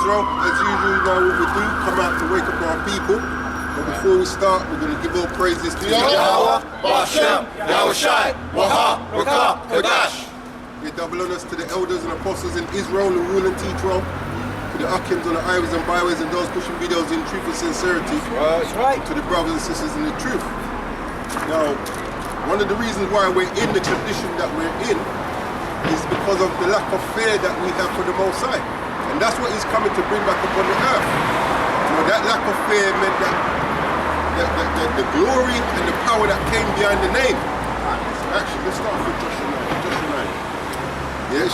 Israel. As usual, you know what we do, come out to wake up our people. But before we start, we're going to give all praises to Yahweh, Bashem, Yahushai, Waha, Rakah, Kadash. We double honors to the elders and apostles in Israel, the rule and teach well, to the Akims on the highways and byways and those pushing videos in truth and sincerity. That's right. To the brothers and sisters in the truth. Now, one of the reasons why we're in the condition that we're in is because of the lack of fear that we have for the Most High. And that's what he's coming to bring back upon the earth. You know, that lack of fear meant that the glory and the power that came behind the name. Actually, let's start with Joshua 9. Yes.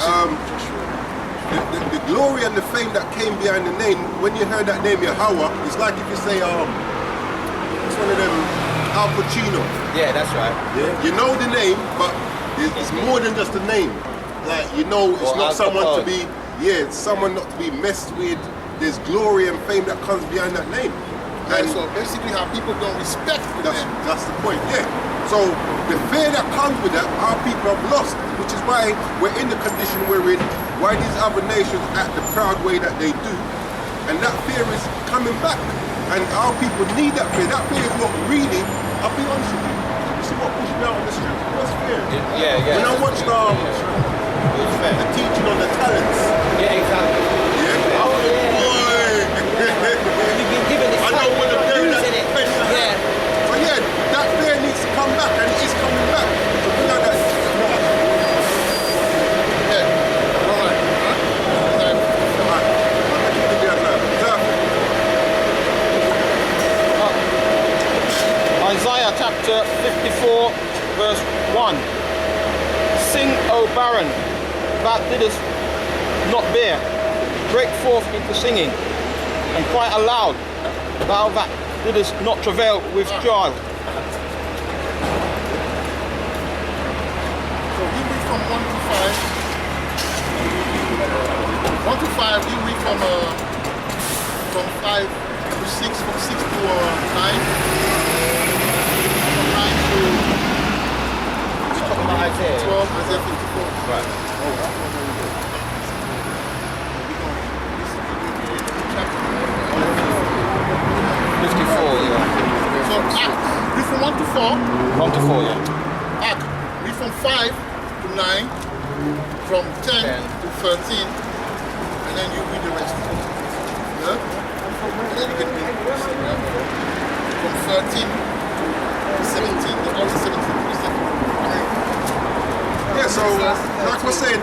The glory and the fame that came behind the name, when you heard that name Yahweh, it's like if you say, it's one of them, Al Pacino. Yeah, that's right. Yeah. You know the name, but it's more than just a name. Like, you know, it's not someone to be, it's someone not to be messed with. There's glory and fame that comes behind that name. And so basically how people don't respect the name. That's the point, yeah. So the fear that comes with that, our people have lost, which is why we're in the condition we're in, why these other nations act the proud way that they do. And that fear is coming back. And our people need that fear. That fear is what really, I'll be honest with you, you see what pushed me out on the street? What's fear? Yeah. When I watched the teaching on the talents. Yeah, exactly. Yeah? Oh, boy! You've been given this I don't want to bury that face. Yeah. But yeah, that fear needs to come back, and it is coming back. So we know that. Isaiah chapter 54 verse 1. Sing, O barren, that didst not bear, break forth into singing, and cry aloud, thou that didst not travail with child. So we read from 1 to 5. 1 to 5, we read from 5 to 6, from 6 to 9. From 9 to Talking about Isaiah. 12, Isaiah 54. Right. Oh, that's one very good. We're going to 54, yeah. So Acts, read from 1 to 4. 1 to 4, yeah. Acts, read from 5 to 9, from 10 to 13, and then you read the rest. Yeah? And then you can read the rest. From 13 to 17, the only 17 to 17. Yeah, so like we're saying,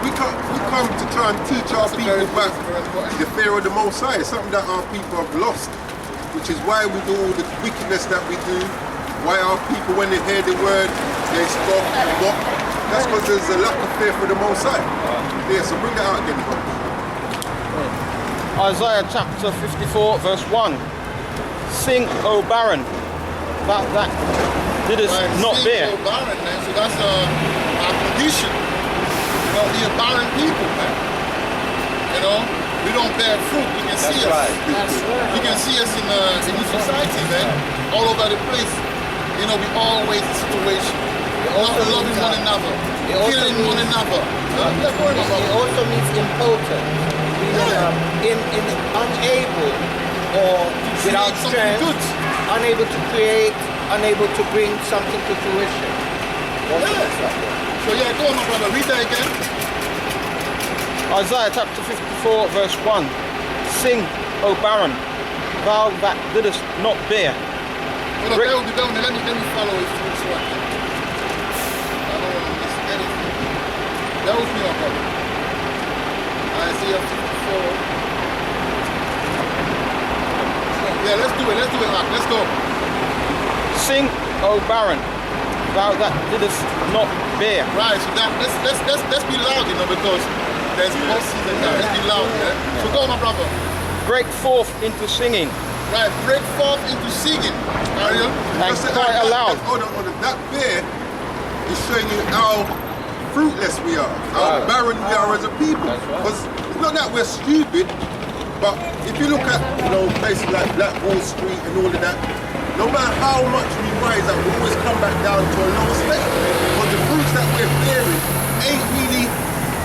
we come to try and teach our people back the fear of the Most High. It's something that our people have lost, which is why we do all the wickedness that we do, why our people, when they hear the word, they scoff and mock. That's because there's a lack of fear for the Most High. Yeah, so bring that out again, bro. Isaiah chapter 54 verse 1. Sing, O barren, that didst not bear. So barren, man. So that's our condition. You know, we are barren people, man. You know, we don't bear fruit. You can see us. Right. You can see us in the society, man. All over the place. You know, we always in situation. Not loving one another, killing one another. It also means impotent, unable or without strength, unable to create, unable to bring something to fruition. So yeah, go on, my brother. Read that again. Isaiah chapter 54 verse 1. Sing, O barren, thou that didst not bear. Hold on, let me follow it through so I can. I don't want to miss anything. That was me, my brother. Isaiah 54. Yeah, let's do it, Mark. Let's go. Sing, O barren, thou that didst not bear. Right, so that let's be loud, you know, because there's voices and that. Let's be loud, yeah? So go, my brother. Break forth into singing. Right, break forth into singing. Carry on. And cry aloud. Hold on. That fear is showing you how fruitless we are, how barren we are as a people. Because it's not that we're stupid, but if you look at places like Black Wall Street and all of that, no matter how much we rise up, we always come back down to a lower state. Because the fruits that we're bearing ain't really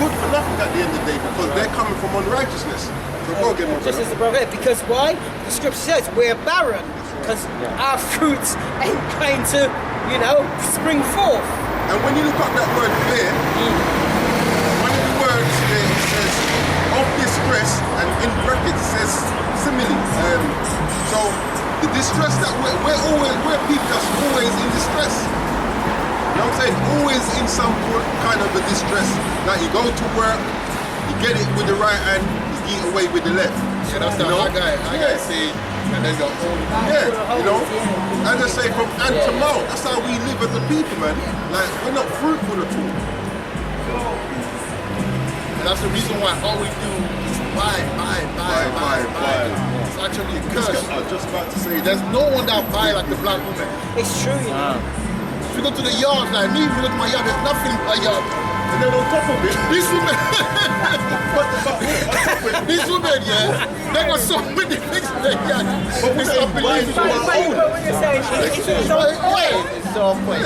good for nothing. at the end of the day because they're coming from unrighteousness. So go again, my Just brother. as the brother, because why? The scripture says we're barren because our fruits ain't going to, spring forth. And when you look at that word bear, one of the words there it says of distress, and in brackets it says simile. So the distress that we're people that's always in distress. You know what I'm saying? Always in some kind of a distress. Like you go to work, you get it with the right hand, you eat away with the left. Yeah, that's the hard guy. I gotta say, and then your own. Yeah, as I say, from hand to mouth, that's how we live as a people, man. Like, we're not fruitful at all. And that's the reason why all we do is buy. It's actually a curse. I was just about to say, There's no one that buy like the black woman. It's true, If you go to the yards, like me, if you go to my yard, there's nothing a yard. and then on top of it, These women, they got so many things in their yard. It's unbelievable. It's so quick.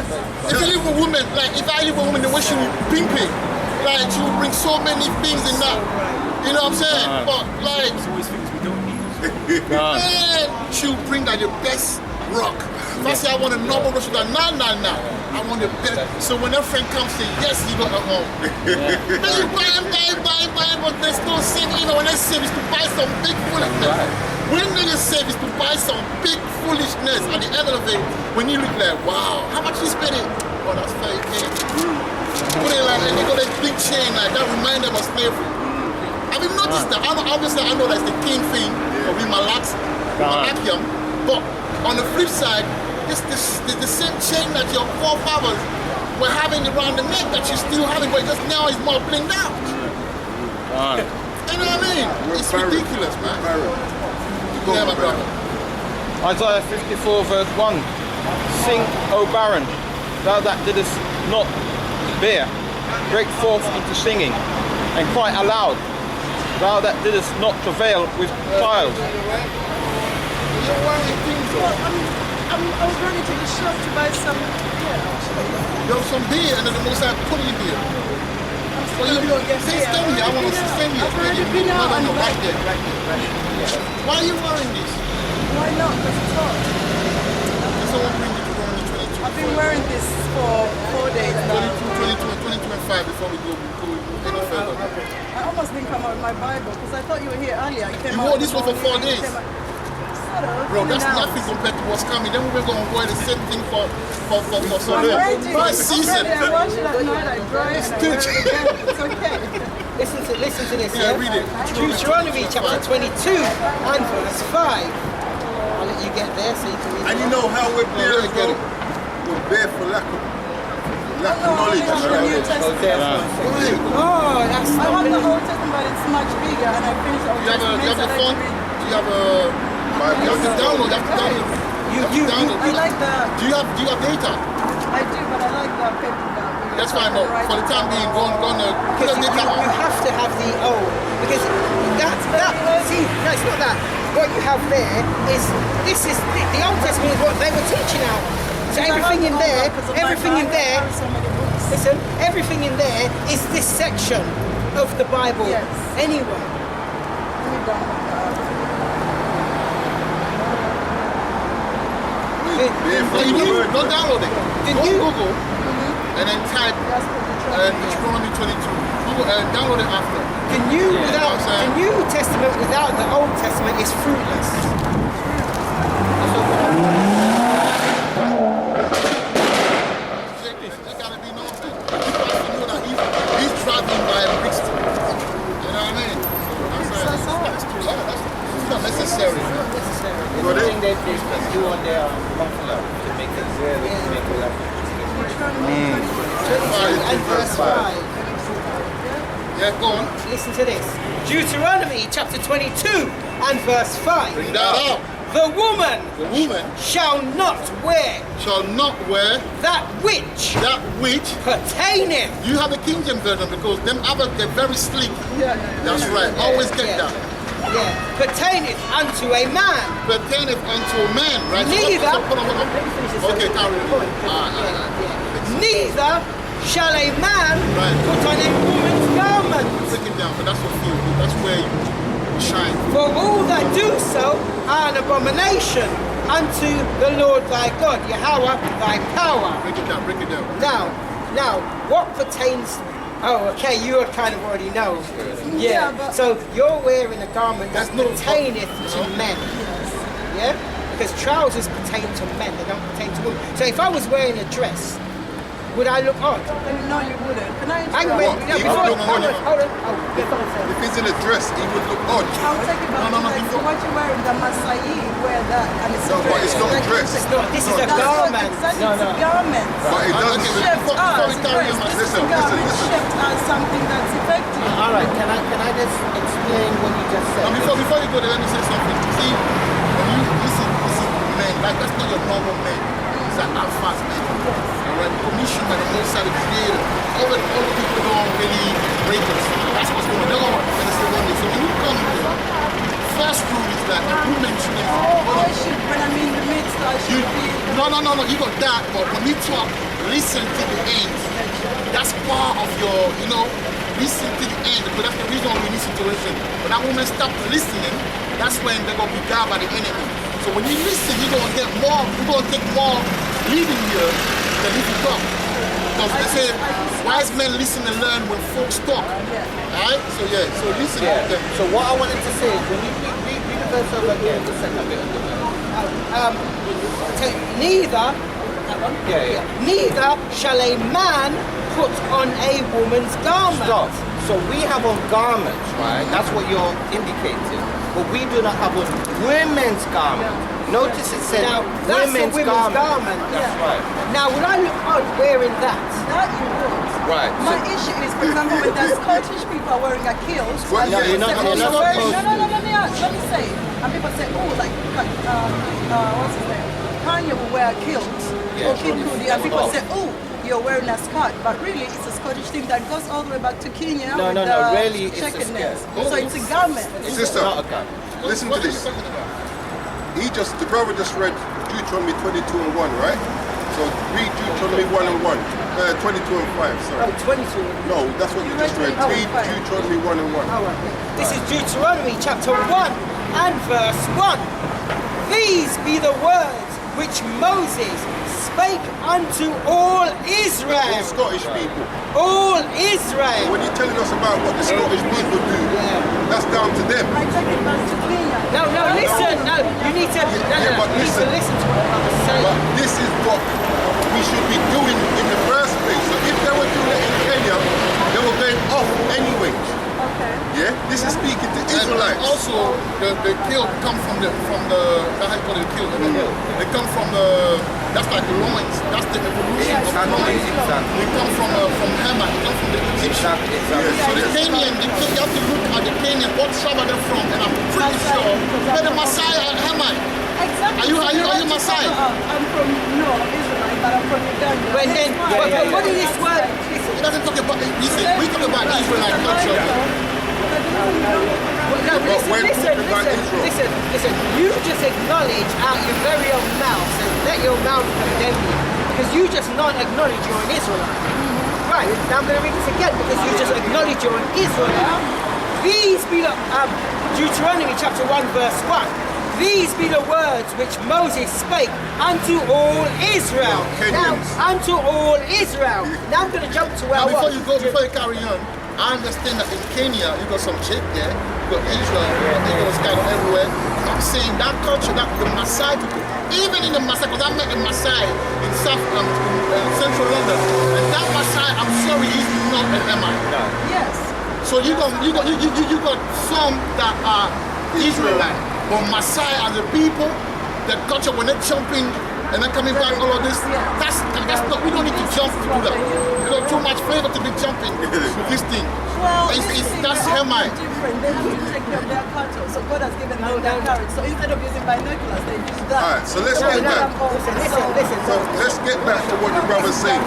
If you live with women, like if I live with a woman, the way she will pimp it, like she will bring so many things in that. You know what I'm saying? But like, man, she'll bring like the best rock. If I say I want a normal rock, she'll be like, nah. I want the best. So when her friend comes, say yes, you got her home. Then you buy, but there's no saving. You know, when they save is to buy some big foolishness. When niggas save is to buy some big foolishness. At the end of it, when you look like, wow, how much you spending? Oh, that's 5K. Put it like, they got a big chain like that, remind them of slavery. Have you noticed that? Obviously, I know that's the king thing of Malachium, but on the flip side, it's the same chain that your forefathers were having around the neck that you're still having, but just now it's more blinged out. You know what I mean? It's ridiculous, man. Yeah, my brother. Isaiah 54 verse 1. Sing, O barren, thou that didst not bear, break forth into singing, and cry aloud, thou that didst not travail with child. I was running to the shop to buy some beer. Yo, some beer, and then the most I put in beer. Well, you stand here. I want to stand here. I've already been out and No, right there. Why are you wearing this? Why not? Because it's hot. Can someone bring you to Roman 22? I've been wearing this for 4 days now. 22 and 5 before we go any further. I almost didn't come out with my Bible because I thought you were here earlier. You wore this one for 4 days. Bro, that's now. nothing compared to what's coming. Then we're going to wear the same thing for some I'm ready. for a season. I wash it at night, I dry it, and I wear it again. It's okay. Listen to this, Yeah, read it. Deuteronomy chapter 22 and verse 5. I'll let you get there so you can read and you know how we're bare, bro? We're bare for lack of knowledge. I have the New Testament. Oh, that's I have the unbelievable. Old Testament, but it's much bigger, and I finished Old You have Testament. a phone? Do you have to download? You have to download. Download. I like the. Do you have data? I do, but I like the paper now. That's fine. No, for the time being, go on. Because you have to have the old, because it's not that. What you have there is the Old Testament is what they were teaching out. So everything in there, listen, everything in there is this section of the Bible. Yes. Anyway. Let me download that. Don't download it. Did Go you- on Google and then type Deuteronomy 22. Google and download it after. The New Testament without the Old Testament is fruitless. That gotta be known, man. You know that he's driving by a Brixton. You know what I mean? That's not necessary. The thing that they do on their muffler to make it really make it like. And verse 5. Yeah, go on. Listen to this. Deuteronomy chapter 22 and verse 5. Bring that out. The woman The woman shall not wear shall not wear that which that which. pertaineth. You have the King James version because them others they're very sleek. Yeah. That's right. Always get Yeah. that. Yeah, pertaineth unto a man. Pertaineth unto a man, right? Neither. Hold on. Okay, carry on. Neither shall a man Right. put on a woman's garment. Taking an abomination unto the Lord thy God, Yahweh thy power. Break it down, break it down. Now, what pertains? Oh, okay, you kind of already know. Yeah, Yeah. but- So you're wearing a garment that That's no- pertaineth to men. Yeah. Because trousers pertain to men; they don't pertain to women. So if I was wearing a dress, would I look odd? No, you wouldn't. Can I Hang on, interrupt? wait, no, He before, would look hold on, odd. hold on. Oh, yeah, go on, sir. If he's in a dress, he would look odd. I'll take it back. No, to like, so what you're wearing, the Masai, wear that, and it's No, but it's not a dress. It's not. This is a That's what garment. exactly, No, it's no. a garment. But it doesn't. Okay, Shaped before as we carry dress. on, This is listen, a garment listen. shaped as something that's effective. All right, can I just explain what you just said? Now before you go there, let me say something. See, when you listen men, like that's not your normal men. It's an alpha men. Alright, commissioned by the most of the creator. All the people don't really break it. That's what's going on. They're going to understand one day. So when you come here, first rule is that a woman shouldn't I should, when I'm in the midst, I should be. no, you got that, but when you talk, listen to the end. That's part of your, listen to the end, because that's the reason we need situation. When that woman stops listening, that's when they're going to be guarded by the enemy. So when you listen, you're going to get more, you're going to take more leading here than if you talk. Because they say, wise men listen and learn when folks talk. Alright? So listen. Yeah. Okay. So what I wanted to say is when you read the verse over again, the second bit of the verse. Neither, that one? Yeah. Neither shall a man put on a woman's garment. Stop. So we have on garments, right? That's what you're indicating. But we do not have on women's garment. Notice it said Now, that's a women's women's garment. garment. That's right. Now, would I look odd wearing that? That you would. Right. My issue is, for example, when the Scottish people are wearing a kilt, Well, and yeah, people you're not- say, you're oh, not you're wearing, supposed no, let me say, and people say, oh, what's his name? Kanye will wear a kilt, Yeah, or Kid sure. Cudi, and people say, oh, you're wearing a skirt, but really it's a Scottish thing that goes all the way back to Kenya No, with no, the no, really it's a checkedness. skirt. So it's a garment. Sister, Not a garment. listen What to are you this. talking about? The brother just read Deuteronomy 22 and 1, right? So read Deuteronomy 1 and 1. 22 and 5, sorry. Oh, 22. No, that's what you just read. Oh, Read fine. Deuteronomy 1 and 1. All right. This is Deuteronomy chapter 1 and verse 1. These be the words which Moses spake unto all Israel. All Scottish people. All Israel. When you're telling us about what the Scottish people do, that's down to them. I take it back to Kenya. No, listen. No, you need to. Yeah, but you need to listen. listen to what I'm saying. But this is what we should be doing in the first place. So if they were doing it in Kenya, they were going off anyway. Okay. Yeah? This is speaking to And Israelites. also, the kilt come from the how you call it, kilt? They come from that's like the loins. That's the evolution of Exactly, loins. exactly. They come from Hema. They come from the Egyptian. Exactly. So the Kenyan, you have to look at the Kenyan, what tribe are they from? And I'm pretty sure they're the Maasai and Hemite. Exactly. Are you Maasai? I'm from, no, Israelite, but I'm from Uganda. But then, That's why. what is this word? It doesn't talk about, we talk about Israelite culture. No, when listen, talking about Israel. listen. You just acknowledge out your very own mouth, and let your mouth condemn you, because you just not acknowledge you're an Israelite. Right, now I'm going to read this again, because you just acknowledge you're an Israelite. These be the, Deuteronomy chapter 1 verse 1. These be the words which Moses spake unto all Israel. Now, Kenyans. unto all Israel. Now I'm going to jump to where Now, I was. before you carry on, I understand that in Kenya, you got some chick there, you got Israel, you got kind of everywhere. I'm saying that culture, that the Maasai people, even in the Maasai, because I met a Maasai in central London, and that Maasai, I'm sorry, he's not an Emite. Yes. So you got some that are Israelite, but Maasai are the people, the culture when they're jumping and they're coming back, all of this. That's not. We don't need to jump to do that. You got too much flavor to be jumping with this thing. Well, That's Hemite. different. They have to take care of their cattle. So God has given them their carrots. So instead of using binoculars, they use that. Alright, so let's get back. Listen. So let's get back to what the brother's saying.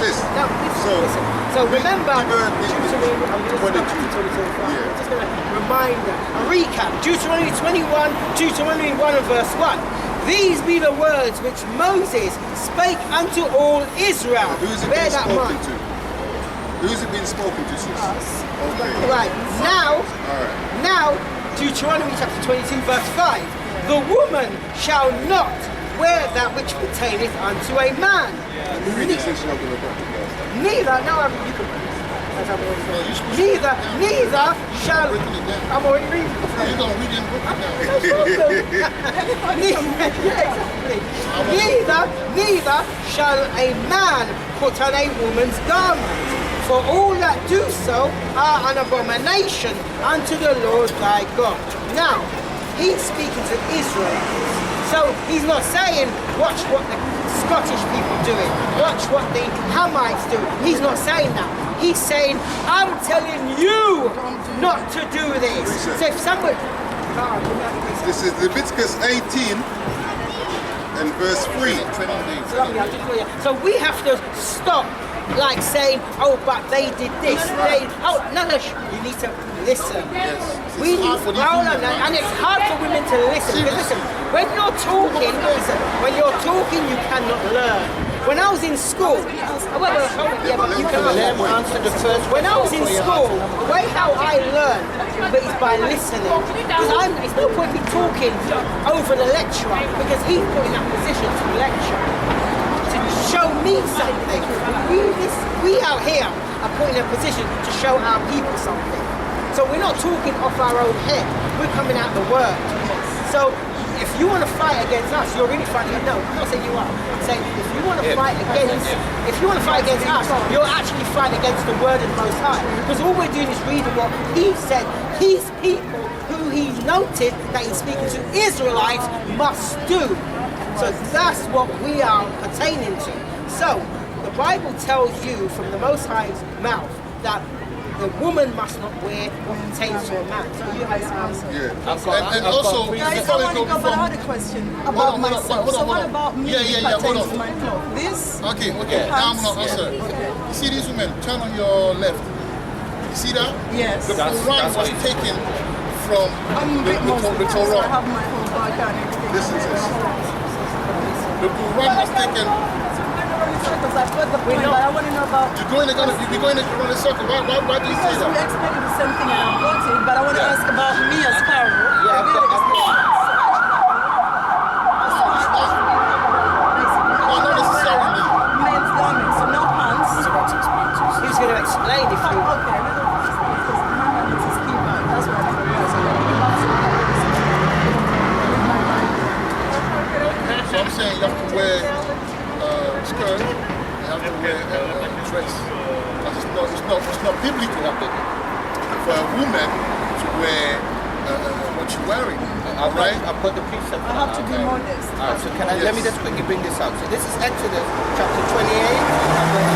Sis. No, listen. So remember, Deuteronomy I'm just going 22. to remind a recap. Deuteronomy 21, Deuteronomy 1 and verse 1. These be the words which Moses spake unto all Israel. Who's it Bear been that spoken mind. to? Who's it been spoken to, sis? Okay. Right, now, Alright. now, Deuteronomy chapter 22 verse 5. the woman shall not wear that which pertaineth unto a man. Read this section of the book. Neither, now you can read this. As I'm already saying. Neither shall. I'm already reading. You don't read it and break it down. Neither shall a man put on a woman's garment, for all that do so are an abomination unto the Lord thy God. Now, he's speaking to Israel. So he's not saying, watch what the Scottish people doing, watch what the Hamites do. He's not saying that. He's saying, I'm telling you not to do this. So if someone... This is Leviticus 18 and verse 3. So we have to stop like saying, oh, but they did this. No, you need to listen. We need, and it's hard for women to listen. Because listen, when you're talking, you cannot learn. When I was in school, you can answer the first when I was in school, the way how I learned is by listening. Because it's no point me talking over the lecturer because he's put in that position to lecture, to show me something. We out here are put in a position to show our people something. So we're not talking off our own head. We're coming out the word. So if you want to fight against us, you're really fighting. No, I'm not saying you are. I'm saying if you want to fight against us, you're actually fighting against the word of the Most High. Because all we're doing is reading what he said. His people, who he noted that he's speaking to Israelites, must do. So that's what we are pertaining to. So the Bible tells you from the Most High's mouth that the woman must not wear what pertains to a man. So you have to answer. And also, Guys, I want to go, but I had a question about myself. So what about me pertains to my cloth? This? Okay. Now I'm going to answer. You see these women? Turn on your left. You see that? Yes. The Quran was taken from I'm a bit Muslim, the so I Torah. have my whole background and everything. Listen to this. The Quran was taken. Because I've got the point, but I want to know about... You're going around the circle. Why do you say Because you that? explained the same thing and I've got it, but I want to ask about me as Carol. Not necessarily. Men's garments, so no pants. He's going to explain if you... Okay, because remember it's his key part. That's what I'm So I'm saying you have to wear skirt, you have to wear dress. It's not biblical for a woman to wear what you're wearing. I'll put the precept. I have to be modest. Alright, so let me just quickly bring this out. So this is Exodus chapter 28 and verse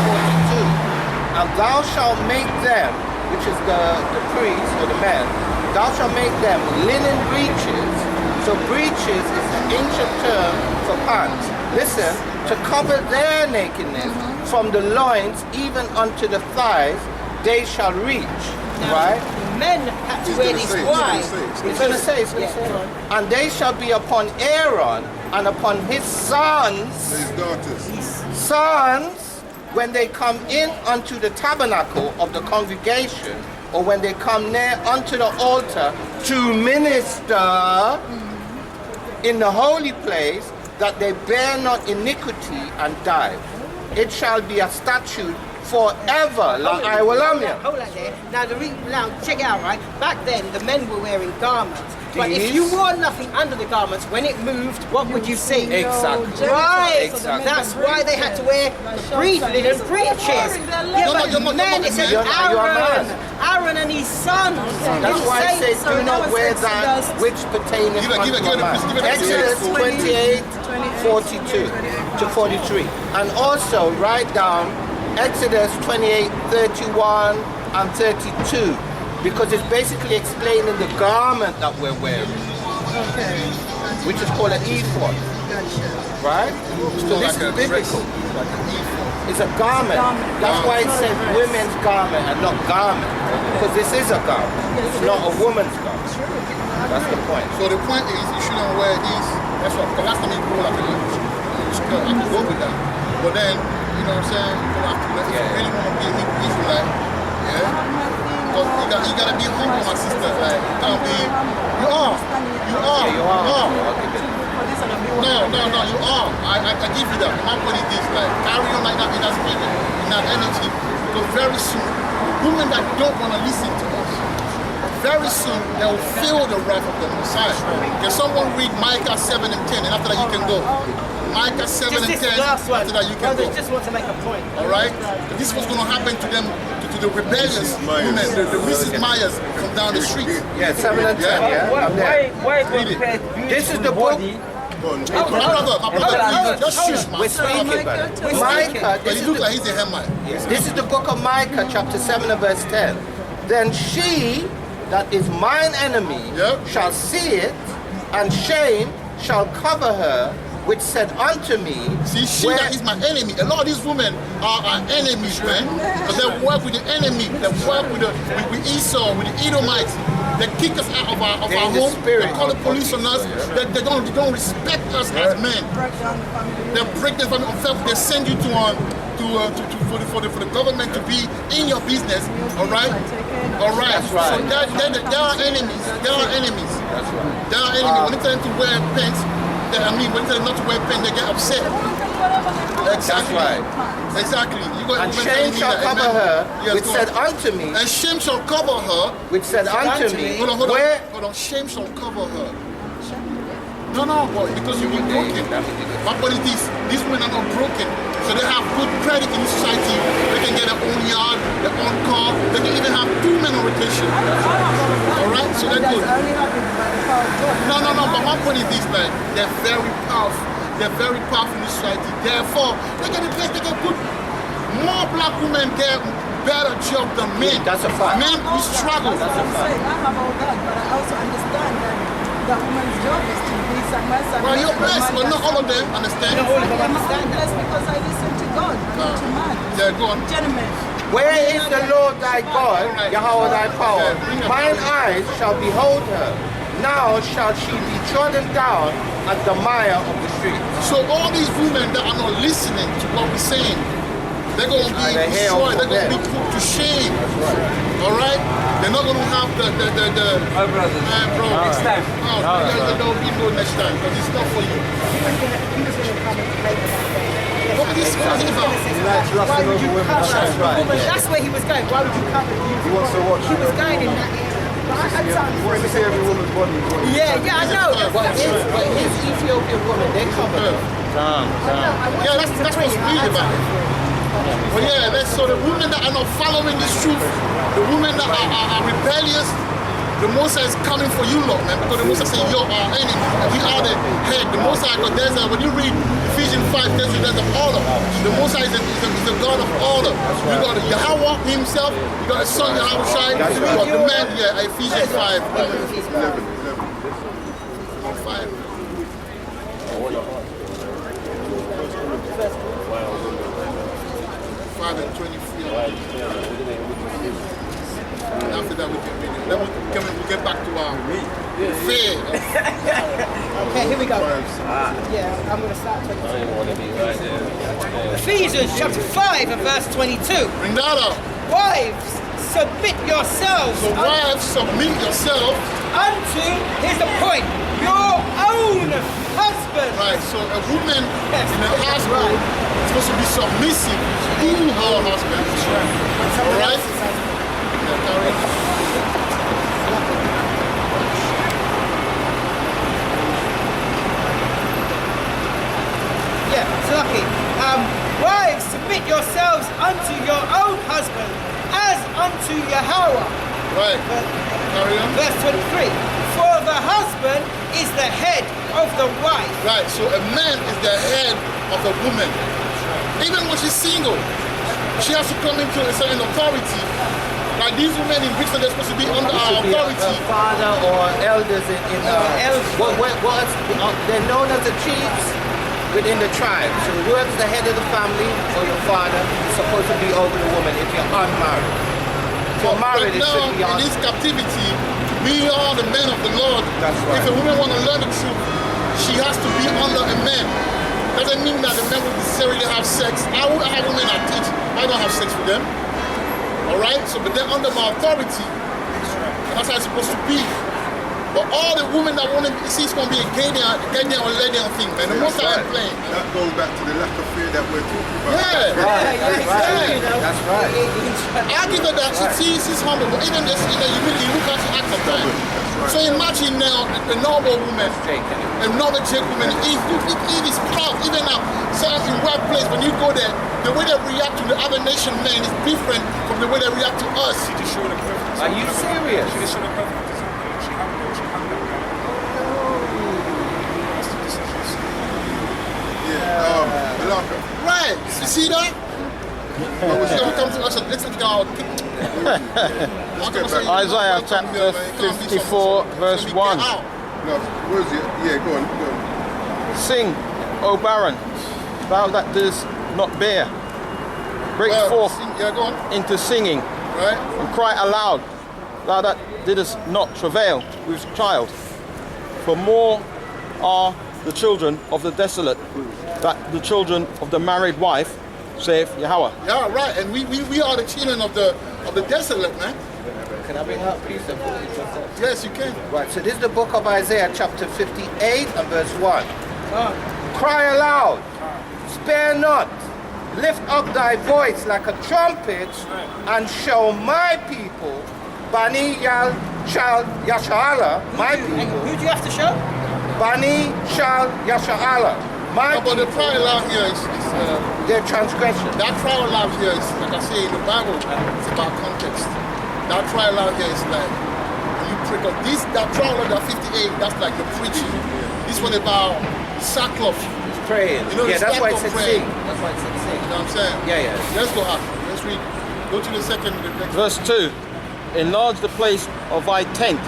42. And thou shalt make them, which is the priests or the men, thou shalt make them linen breeches. So breeches is an ancient term for pants. Listen, to cover their nakedness from the loins even unto the thighs, they shall reach. Now, right? Men have to wear these wide. It's going to say. And they shall be upon Aaron and upon his sons. His daughters. Sons, when they come in unto the tabernacle of the congregation, or when they come near unto the altar to minister in the holy place, that they bear not iniquity and die. It shall be a statute forever. Like I will Hold on there. Now check it out, right? Back then the men were wearing garments. But if you wore nothing under the garments, when it moved, what would you see? Exactly. Right. Exactly. That's why they had to wear linen breeches. Men, it said Aaron and his sons. That's why I say do not wear that which pertaineth unto a man. Exodus 28, 42 to 43. And also write down Exodus 28, 31 and 32. Because it's basically explaining the garment that we're wearing. Okay. Which is called an ephod. Gotcha. Right? So this is biblical. It's a garment. That's why it says women's garment and not garment. Because this is a garment. It's not a woman's garment. That's the point. So the point is you shouldn't wear these. That's what. Because last time you go like a skirt, I can go with that. But then, you know what I'm saying? You don't have to let if you really want to be an Israelite, yeah. Because you gotta be humble, my sister. Like, don't be. You are. No, you are. I give you that. My point is this, like, carry on like that in that spirit, in that energy, because very soon, women that don't want to listen to us, very soon they will feel the wrath of the Messiah. Can someone read Micah 7 and 10, and after that you can go. Micah 7 and 10, after that you can go. I just want to make a point. Alright? This was going to happen to them, to the rebellious women, the Mrs. Myers from down the street. Yeah, 7 and 10, yeah? Why Read it. This is the book. My brother, just shush, man. We're speaking, brother. Micah, But he look like he's a Hamite. this is the book of Micah, chapter 7 and verse 10. Then she that is mine enemy Yeah. shall see it, and shame shall cover her, which said unto me, See, she where- that is my enemy. A lot of these women are our enemies, man. Because they work with the enemy. They work with Esau, with the Edomites. They kick us out of our They're in the home. spirit. They call the police on us. They don't respect us as men. They break the family. In fact, they send you for the government to be in your business. All right. That's right. So they are enemies. They are enemies. That's right. They are enemies. When they tell them to wear pants, when they tell them not to wear pants, they get upset. Exactly. right. Exactly. You got And women shame telling me shall that, cover amen. her, Yes, which go said on. unto me, And shame shall cover her. which said unto me, Hold on. where? Hold on. Shame shall cover her. No, because you've been broken. My point is this: these women are not broken, so they have good credit in society. They can get their own yard, their own car. They can even have 2 men on rotation. All right, so they're good. No. But my point is this: like, they're very powerful. They're very powerful in society. Therefore, they can put more black women get better job than men. That's a fact. Men, we struggle. That's what I'm saying. I have all that, but I also understand that woman's job is to be somewhere. Well, you're blessed, but not all of them understand. I'm blessed because I listen to God, not to man. Yeah, go on. Gentlemen. Where is the Lord thy God, Yahweh thy power? Mine eyes shall behold her. Now shall she be trodden down at the mire of the street. So all these women that are not listening to what we're saying, they're going to be destroyed. They're going to be put to shame. All right? They're not going to have the Oh, brother. bro. Next time. No, don't be no next time because it's not for you. What is this about? Why would you cover? That's right. That's where he was going. Why would you cover? He wants to watch. He was going in that area. But I had something He for wants him. to see every woman's body. Yeah, I know. But his Ethiopian woman, they cover her. Yeah, that's what's weird about it. Well, yeah, so the women that are not following this truth, the women that are rebellious, the Most High is coming for you, Lord, man, because the Most High said, you're our enemy. We are the head. The Most High, when you read Ephesians 5, there's an order. The Most High is the God of order. You got Yahweh himself, you got the Son Yahweh Shai, you got the man, Ephesians 5. 5 and 23. And after that, we get back to our fair. Okay, here we go. Yeah, I'm going to start 22. Ephesians chapter 5 and verse 22. Bring that up. Wives, submit yourselves So wives, submit yourself. unto, here's the point, your own husband. Right, so a woman Yes, in a that's household right. is supposed to be submissive to her husband. All right? Yeah, carry on. Yeah, so lucky. Wives, submit yourselves unto your own husband as unto Yahweh. Right, carry on. Verse 23. For the husband is the head of the wife. Right, so a man is the head of a woman. Even when she's single, she has to come into a certain authority. Like these women in Britain, they're supposed to be under our To be a authority. father or elders in Elders. they're known as the chiefs within the tribe. So whoever's the head of the family or your father is supposed to be over the woman if you're unmarried. If you're married, But it should now, be in on. this captivity, we are the men of the Lord. That's right. If a woman want to learn the truth, she has to be under a man. Doesn't mean that the men will necessarily have sex. I have women that teach. I don't have sex with them. All right? So, but they're under my authority. And that's how it's supposed to be. But all the women that want to see it's going to be a get down or lay down thing, man. The most I ain't playing. That goes back to the lack of fear that we're talking about. Yeah. That's right. I give her that. She's humble. But even this, you look how she acts sometimes. So imagine now a normal woman, a normal Jake woman, Eve is proud. Even now, so in workplace, when you go there, the way they react to the other nation men is different from the way they react to us. She just showed a preference. Are you serious? She just showed a preference. She hung that guy. That's the decisions. Yeah, Malaka. Right. You see that? She's going to come to us and listen to our Isaiah chapter 54 verse 1. No, where's it? Yeah, go on. Sing, O barren, thou that didst not bear. Break forth Yeah, go on. into singing, Right? and cry aloud, thou that didst not travail with child. For more are the children of the desolate than the children of the married wife, saith Yahweh. Yeah, right. And we are the children of the desolate, man. Can I bring up please the book? Yes, you can. Right, so this is the book of Isaiah chapter 58 and verse 1. Cry aloud, spare not, lift up thy voice like a trumpet, and show my people, Bani Yal Shal Yasha'ala, my Who people, do you have to show? Bani Shal Yasha'ala, my But the people, cry aloud here is their transgression. that cry aloud here is, like I say in the Bible, it's about context. That cry aloud here is like, when you pray, because this, that cry aloud, that 58, that's like the preaching. This one about sackcloth. Praying. You know, Yeah, the that's why it stack said of sing. prayer. That's why it said sing. You know what I'm saying? Yeah, yeah. Let's go up. Let's read. Go to the second, the next. Verse 2. Enlarge the place of thy tent,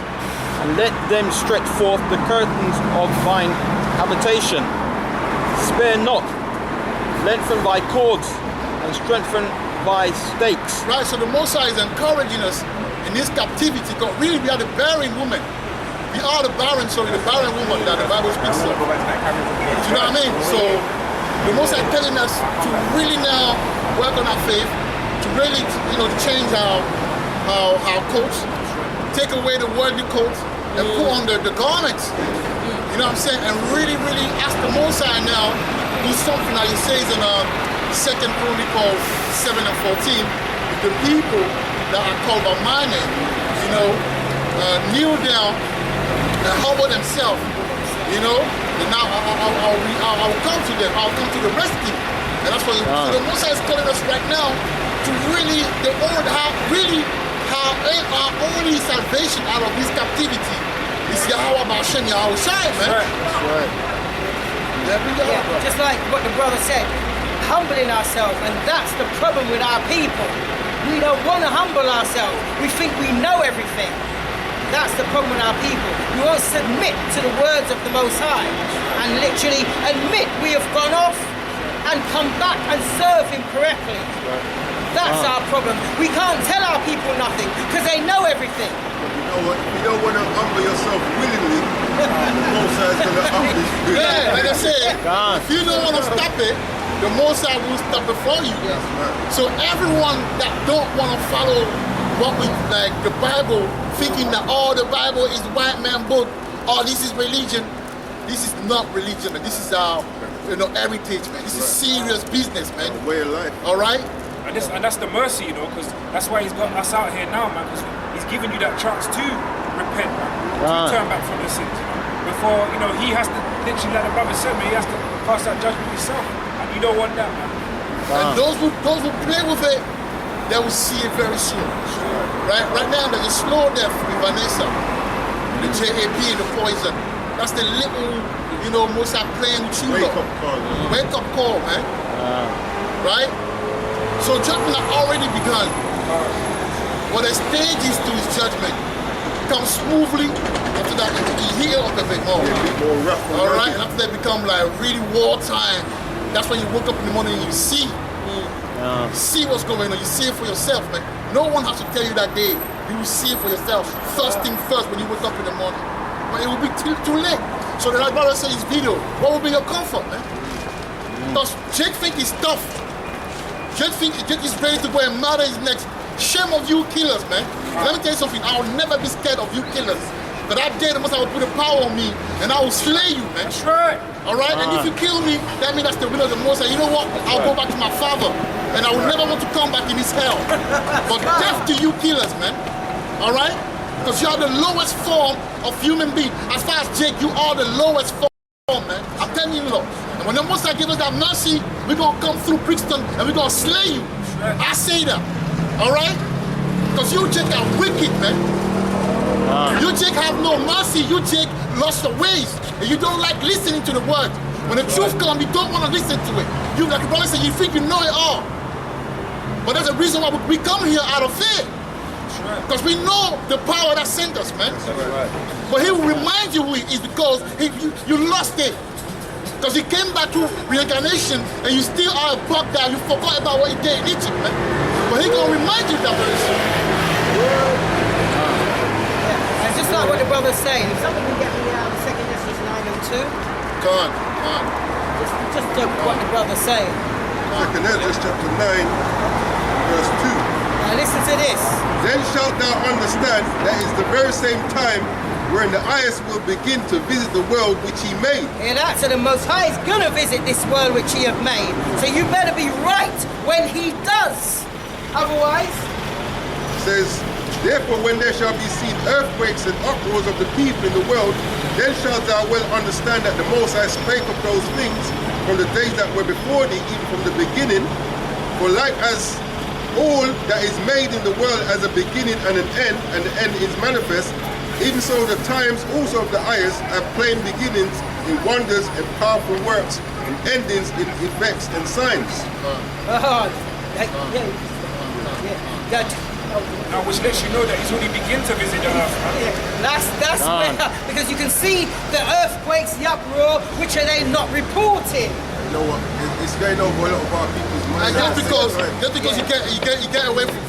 and let them stretch forth the curtains of thine habitation. Spare not, lengthen thy cords, and strengthen thy stakes. Right, so the Mosai is encouraging us in this captivity, because really we are the barren woman. We are the barren woman that the Bible speaks of. Do you know what I mean? So the Mosai is telling us to really now work on our faith, to really, to change our coats, take away the worldly coats, and put on the garments. You know what I'm saying? And really, really ask the Mosai now do something that he says in 2 Chronicles 7 and 14. The people that are called by my name, kneel down and humble themselves, and now I'll come to them. I'll come to the rescue. And that's what so the Mosai is calling us right now to really our only salvation out of this captivity is Yahweh Ba'ashem Yahweh Shai, man. That's right. Yeah, just like what the brother said, humbling ourselves, and that's the problem with our people. We don't want to humble ourselves. We think we know everything. That's the problem with our people. We won't submit to the words of the Most High and literally admit we have gone off and come back and serve Him correctly. That's our problem. We can't tell our people nothing because they know everything. You know what? If you don't want to humble yourself willingly, the Mosai is going to humble you. Yeah, like I said, if you don't want to stop it, the Mosai will stop it for you. So everyone that don't want to follow what we like the Bible, thinking that the Bible is white man book, this is religion. This is not religion, man. This is our heritage, man. This is serious business, man. Way of life. All right. And that's the mercy, because that's why he's got us out here now, man, because he's giving you that chance to repent, man, to turn back from the sins, before, he has to, literally, like the brother said, man, he has to pass that judgment himself, and you don't want that, man. And those who play with it, they will see it very soon. Right now, there's a slow death with Vanessa, the JAP and the poison. That's the little, Mosai playing with you. Wake up call, man. Right? So judgment has already begun. What the stage is to his judgment comes smoothly. After that, you heal up a bit more. Yeah, a bit more rough. All right, and after that become like really wartime. That's when you wake up in the morning and you see. See what's going on. You see it for yourself, man. No one has to tell you that day. You will see it for yourself. First thing first when you wake up in the morning. But it will be too late. So the brother said in his video, what will be your comfort, man? Because Jake think he's tough. Jake is ready to go and murder his next Shame of you killers, man. Let me tell you something. I will never be scared of you killers. But that day, the Most High will put a power on me, and I will slay you, man. That's right. All right? And if you kill me, that means that's the will of the Most High. You know what? I'll go back to my father, and I will never want to come back in his hell. But death to you killers, man. All right? Because you are the lowest form of human being. As far as Jake, you are the lowest form, man. I'm telling you, Lord. And when the Most High give us that mercy, we're going to come through Brixton, and we're going to slay you. I say that. All right? Because you Jake are wicked, man. You Jake have no mercy. You Jake lost your ways. And you don't like listening to the word. When the truth comes, you don't want to listen to it. You, like the brother said, you think you know it all. But that's the reason why we come here out of fear. Because we know the power that sent us, man. But he will remind you who he is because you lost it. Because he came back to reincarnation and you still are a bug that you forgot about what he did in Egypt, man. But he's going to remind you that very soon. And just like what the brother's saying, if somebody can get me 2 Esdras 9 and 2. Come on. Just what the brother's saying. 2 Esdras chapter 9, verse 2. Now listen to this. Then shalt thou understand that is the very same time wherein the highest will begin to visit the world which he made. Hear that? So the Most High is going to visit this world which he have made. So you better be right when he does. Otherwise... It says, therefore when there shall be seen earthquakes and uproars of the people in the world, then shalt thou well understand that the Most High spake of those things from the days that were before thee, even from the beginning. For like as all that is made in the world as a beginning and an end, and the end is manifest, even so the times also of the highest have plain beginnings in wonders and powerful works, and endings in effects and signs. Now, which lets you know that he's already begin to visit the earth. That's where, because you can see the earthquakes, the uproar, which are they not reporting. You know what? It's going over a lot of our people's minds. And just because you get away from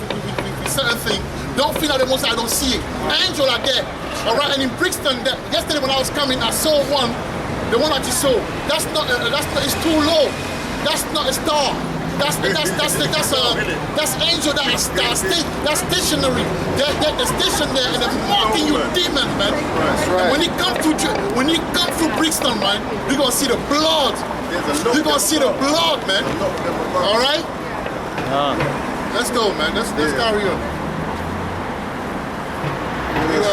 certain things, don't feel like the Most High don't see it. Angel are there. All right, and in Brixton, yesterday when I was coming, I saw one, the one that you saw. That's not, it's too low. That's not a star. That's angel that's stationary. They're stationed there and they're mocking you demons, man. And when you come through Brixton, man, you're gonna see the blood. You're gonna see the blood, man. All right? Let's go, man. Let's carry on.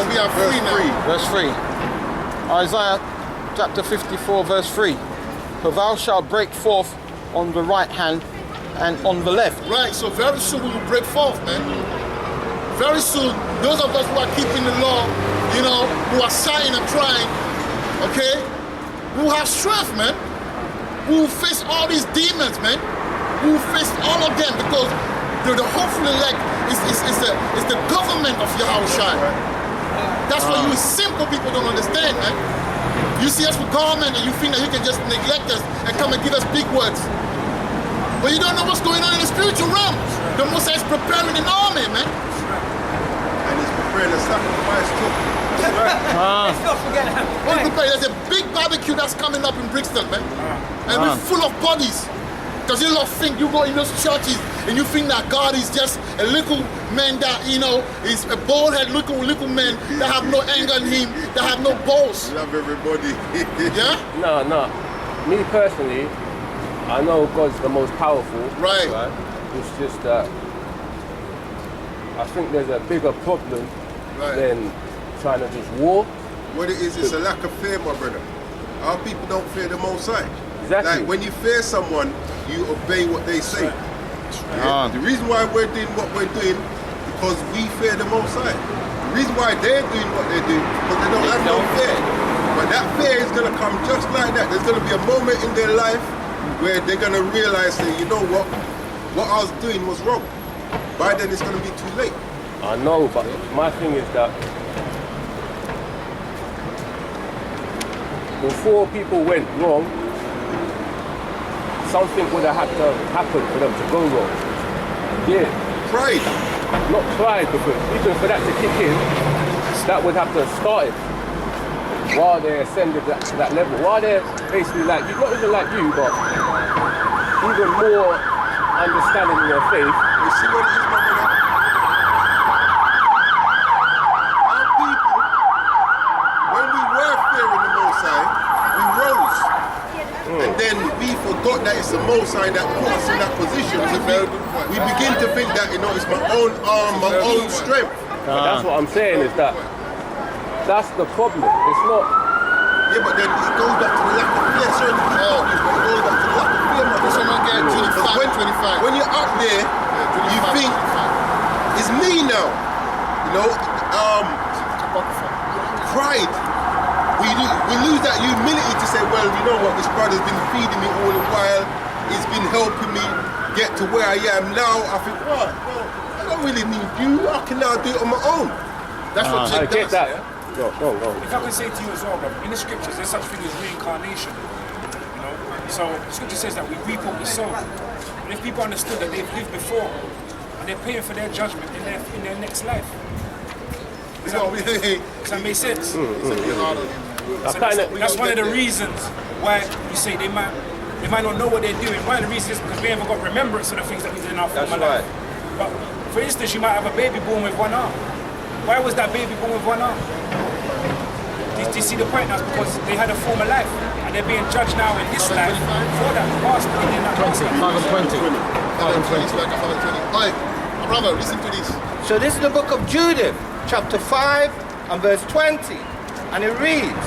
We are free now. Verse 3. Isaiah chapter 54, verse 3. For thou shalt break forth on the right hand and on the left. Right, so very soon we will break forth, man. Very soon, those of us who are keeping the law, you know, who are sighing and crying, okay, we will have strength, man. We will face all these demons, man. We will face all of them because the hopeful elect is the government of Yahushua. That's what you simple people don't understand, man. You see us with government and you think that you can just neglect us and come and give us big words. But you don't know what's going on in the spiritual realm. The Most High is preparing an army, man. And he's preparing a sacrifice too. Let's not forget that. There's a big barbecue that's coming up in Brixton, man. And we're full of bodies. Because you lot think you go in those churches and you think that God is just a little man that, you know, is a bald-head little man that have no anger in him, that have no balls. Love everybody. Yeah? No. Me personally, I know God's the most powerful. Right. It's just that I think there's a bigger problem than trying to just war. What it is, it's a lack of fear, my brother. Our people don't fear the Most High. Exactly. Like when you fear someone, you obey what they say. Yeah? The reason why we're doing what we're doing, because we fear the Most High. The reason why they're doing what they're doing, because they don't have no fear. But that fear is going to come just like that. There's going to be a moment in their life where they're going to realize that, you know what I was doing was wrong. By then it's going to be too late. I know, but my thing is that before people went wrong, something would have had to happen for them to go wrong. Yeah. Pride. Not pride, because even for that to kick in, that would have to have started while they ascended to that level. While they're basically like you, not even like you, but even more understanding in their faith. You see what it is, my brother? the Most High that put us in that position. We begin to think that, it's my own arm, my own strength. But that's what I'm saying is that that's the problem. It's not. Yeah, but then it goes back to the lack of fear. Certain people, it goes back to the lack of fear. Someone get 25. When you're up there, you think, it's me now. Pride. We lose that humility to say, well, you know what, this brother's been feeding me all the while. He's been helping me get to where I am now. I think, what? Well, I don't really need you. I can now do it on my own. That's what I Jake get does. that. Yeah? Go. If I can say to you as well, brother, in the scriptures there's such thing as reincarnation. So the scripture says that we reap what we sow. And if people understood that they've lived before and they're paying for their judgment in their next life. Does that make sense? That's one of the reasons why you say they might not know what they're doing. One of the reasons is because we haven't got remembrance of the things that we did in our former life. But for instance, you might have a baby born with one arm. Why was that baby born with one arm? Do you see the point? That's because they had a former life and they're being judged now in this life for that past and in that past life. 520. Oi, brother, listen to this. So this is the book of Judith, chapter 5 and verse 20. And it reads,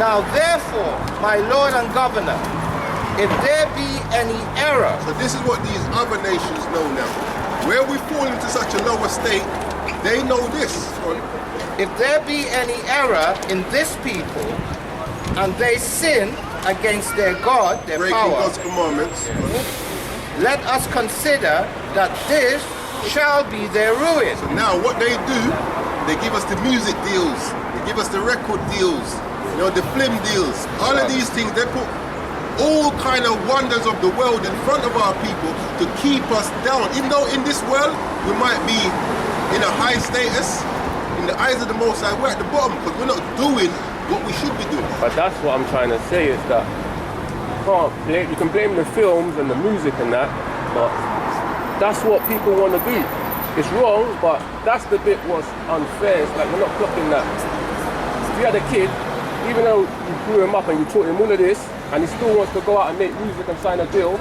Now therefore, my Lord and Governor, if there be any error. So this is what these other nations know now. Where we fall into such a lower state, they know this. If there be any error in this people, and they sin against their God, their breaking power, God's commandments. let us consider that this shall be their ruin. So now what they do, they give us the music deals, they give us the record deals, the film deals. All of these things, they put all kind of wonders of the world in front of our people to keep us down. Even though in this world, we might be in a high status, in the eyes of the Most High, we're at the bottom because we're not doing what we should be doing. But that's what I'm trying to say is that you can blame the films and the music and that, but that's what people want to do. It's wrong, but that's the bit what's unfair. It's like we're not clocking that. If you had a kid, even though you grew him up and you taught him all of this, and he still wants to go out and make music and sign a deal,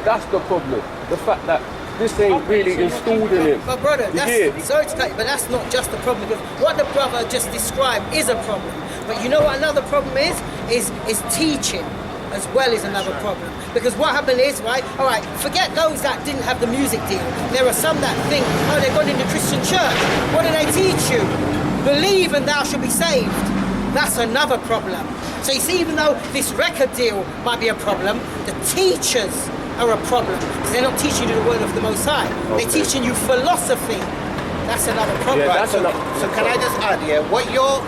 that's the problem. The fact that this ain't really installed in him. But brother, You sorry to cut you, but that's not just the problem, because what the brother just described is a problem. But you know what another problem is? Is teaching as well is another problem. Because what happened is, right, all right, forget those that didn't have the music deal. There are some that think, oh, they've gone in the Christian church. What do they teach you? Believe and thou shalt be saved. That's another problem. So you see, even though this record deal might be a problem, the teachers are a problem. Because they're not teaching you the word of the Most High. Okay. They're teaching you philosophy. That's another problem. Yeah, that's So can I just add here, what you're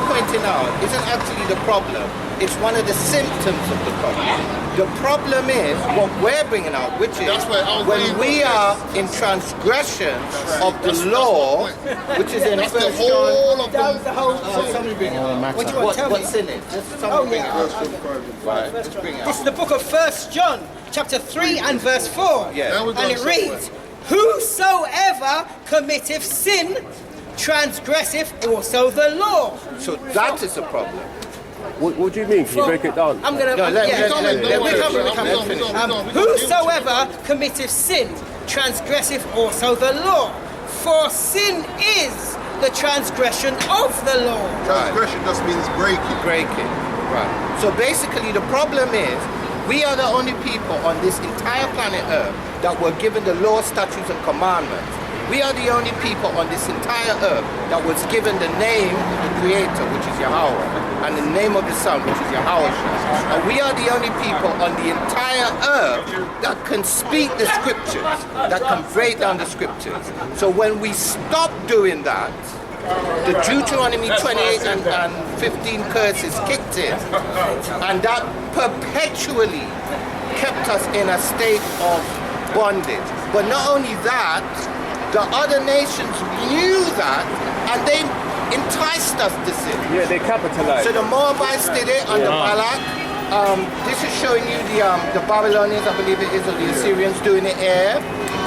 pointing out isn't actually the problem. It's one of the symptoms of the problem. The problem is what we're bringing out, which is when we are in transgression of the law, which is in That's the First whole John. of That was the whole Somebody bring it out. What do you want to tell What's me? in it? Just Oh somebody bring it yeah. out. Right, just bring it This out. is the book of 1 John, chapter 3 and verse 4. Yeah. Now we're And going it somewhere. reads, Whosoever committeth sin, transgresseth also the law. So that is a problem. What do you mean? Can you break it down? I'm gonna. No, let- yeah, let- let- we're coming, we're let- coming. let- let- Whosoever committeth sin, transgresseth also the law. For sin is the transgression of the law. Transgression just means breaking. Breaking. Right. So basically the problem is we are the only people on this entire planet Earth that were given the law, statutes and commandments. We are the only people on this entire earth that was given the name of the Creator, which is Yahweh, and the name of the Son, which is Yahweh. And we are the only people on the entire earth that can speak the scriptures, that can break down the scriptures. So when we stop doing that, the Deuteronomy 28 and 15 curses kicked in, and that perpetually kept us in a state of bondage. But not only that, the other nations knew that, and they enticed us to sin. Yeah, they capitalized. So the Moabites did it under Balak. This is showing you the Babylonians, I believe it is, or the Assyrians doing it here.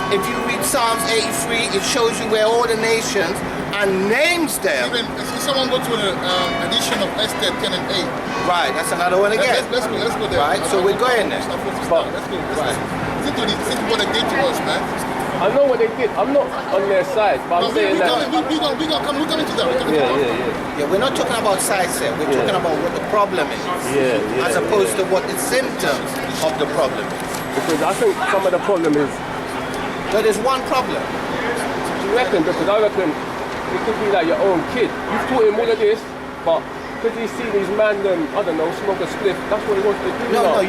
If you read Psalms 83, it shows you where all the nations and names them. Even if someone go to an edition of Esther 10 and 8. Right, that's another one again. Let's go there. Right, so we're going there. Let's go. Right. Listen to what they did to us, man. I know what they did. I'm not on their side, but I'm saying that. We're coming to that. Yeah, we're not talking about sides here. We're talking about what the problem is. As opposed to what the symptoms of the problem is. Because I think some of the problem is. So there's one problem. Do you reckon? Because I reckon it could be like your own kid. You've taught him all of this, but because he see these man, I don't know, smoke a spliff, that's what he wants to do. No,